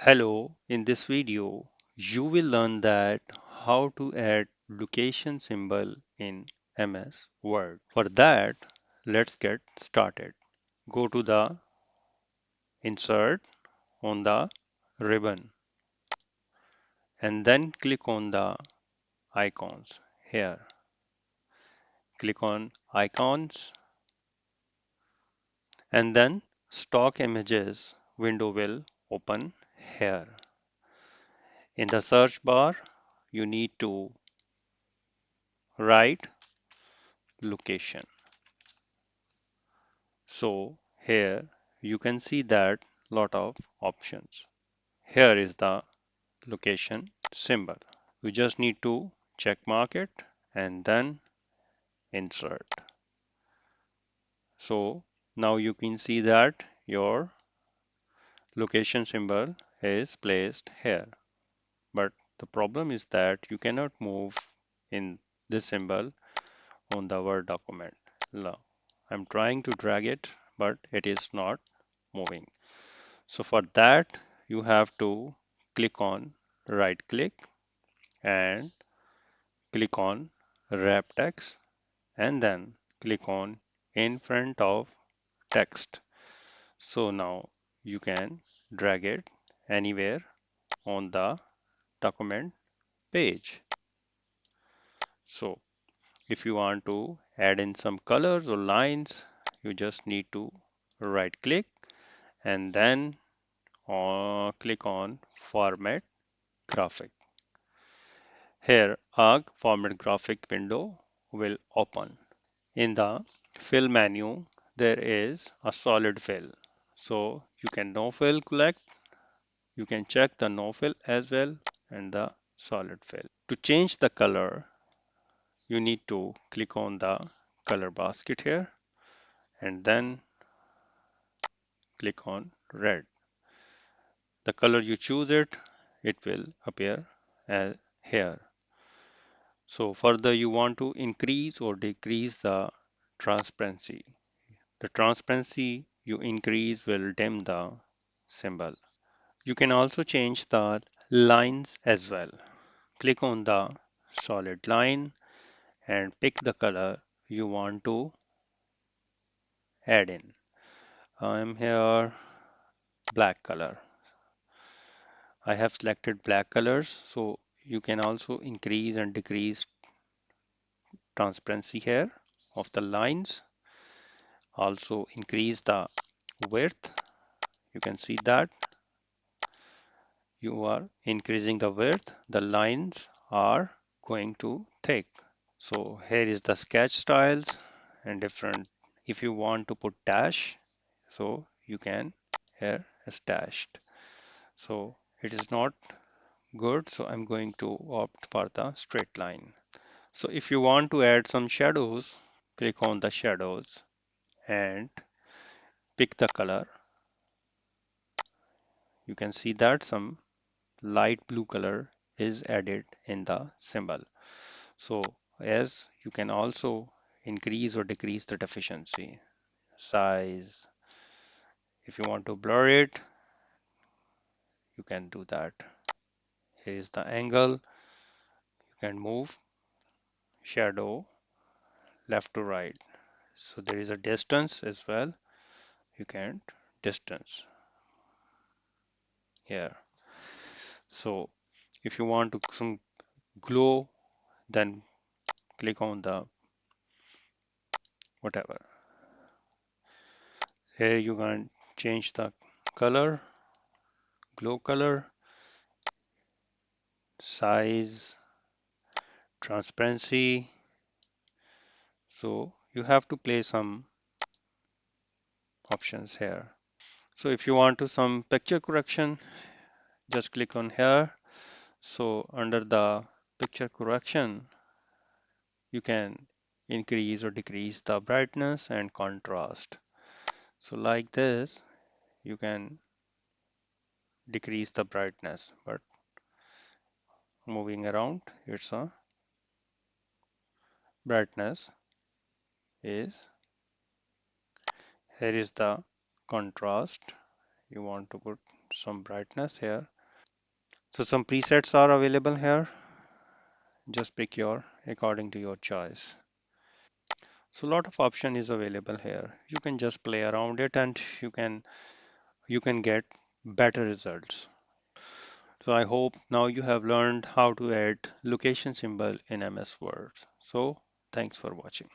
Hello, in this video, you will learn that how to add location symbol in MS Word. For that, let's get started. Go to the Insert on the ribbon and then click on the icons here. Click on icons and then stock images window will open here. In the search bar, you need to write location. So here you can see that lot of options. Here is the location symbol. You just need to check mark it and then insert. So now you can see that your location symbol is placed here. But the problem is that you cannot move in this symbol on the Word document. Now, I'm trying to drag it, but it is not moving. So for that, you have to click on right click and click on wrap text and then click on in front of text. So now you can drag it anywhere on the document page. So if you want to add in some colors or lines, you just need to right click and then click on format graphic. Here, a format graphic window will open. In the fill menu, there is a solid fill. So you can no fill select, you can check the no fill as well and the solid fill. To change the color, you need to click on the color basket here and then click on red. The color you choose it will appear as here. So further you want to increase or decrease the transparency. The transparency you increase will dim the symbol. You can also change the lines as well. Click on the solid line and pick the color you want to add in. I'm here black color. I have selected black colors, so you can also increase and decrease transparency here of the lines. Also increase the width. You can see that you are increasing the width, the lines are going to thick. So here is the sketch styles and different. If you want to put dash, so you can here as dashed. So it is not good. So I'm going to opt for the straight line. So if you want to add some shadows, click on the shadows and pick the color. You can see that some light blue color is added in the symbol. So as you can also increase or decrease the deficiency, size. If you want to blur it, you can do that. Here is the angle. You can move shadow left to right. So there is a distance as well. You can distance here. So if you want to some glow, then click on the whatever. Here you can change the color, glow color, size, transparency. So you have to play some options here. So if you want to some picture correction, just click on here. So under the picture correction, you can increase or decrease the brightness and contrast. So like this, you can decrease the brightness, but moving around, it's a brightness is, here is the contrast you want to put. some brightness here. So some presets are available here. Just pick your according to your choice. So a lot of option is available here. You can just play around it and you can get better results. So I hope now you have learned how to add location symbol in MS Word. So thanks for watching.